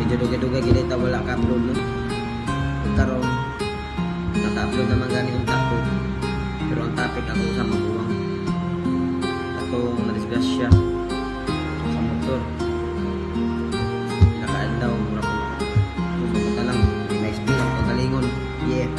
medyo duga-duga gilita wala ka upload no. Karon naka-upload naman gani unta ko. Pero ang topic ako sa mabuwang atong nadisgrasya sa motor. Nakaan daw mura ko. Susunod na lang, na-explain ang pagalingon. Yeah.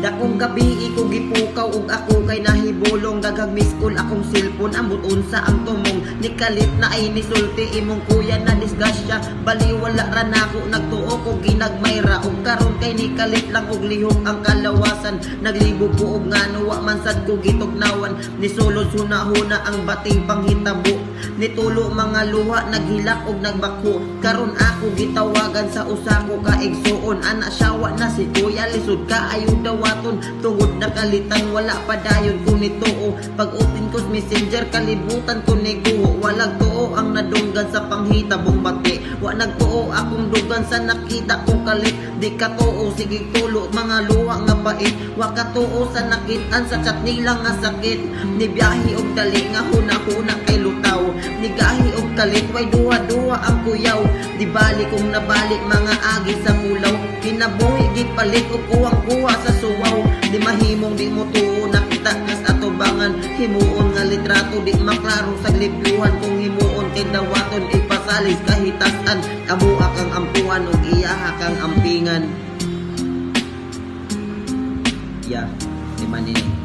Dakong gabi ko gipukaw ug ako kay nahibulong daghang miss call akong cellphone ambot unsa ang tumong nikalit na ay nisulti imong kuya na disgrasya baliwala ra nako nagtuo ko ginagmayra ug karon kay nikalit lang og lihok ang kalawasan naglibo ko og ngano wa man sad ko gitugnawan nisulod hunahuna ang bating panghitabo nitulo mga luha naghilak og nagbako karon ako gitawagan sa usa ko ka igsuon ana syawa na si kuya lisod ka ayo dawaton tungod nakalitan wala pa dayon ko nituo pag open ko sa messenger kalibutan ko niguho walag tuo ang nadunggan sa panghitabong bati wa nagtuo akong dugan sa nakita kong kalit di ka tuo sige tulo mga luha nga bait wa ka tuo sa nakitaan sa chat nila nga sakit ni biyahe og dali nga hunahuna kay lutaw ni gahi og kalit way duha-duha ang kuyaw di bali kong nabalik mga agi sa pulaw kinabuhi gid palit og kuwang-kuha sa suwaw di mahimong di mo tuo nakita kas atubangan himuon nga litrato di maklaro sa libluhan kung himuon kay dawaton ipasalis kahitasan amo akang ampuan ug iyaha kang ampingan ya di manini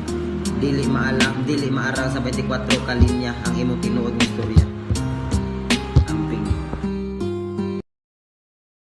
dili maarang sa 24 ka linya ang imong tinuod nga istorya.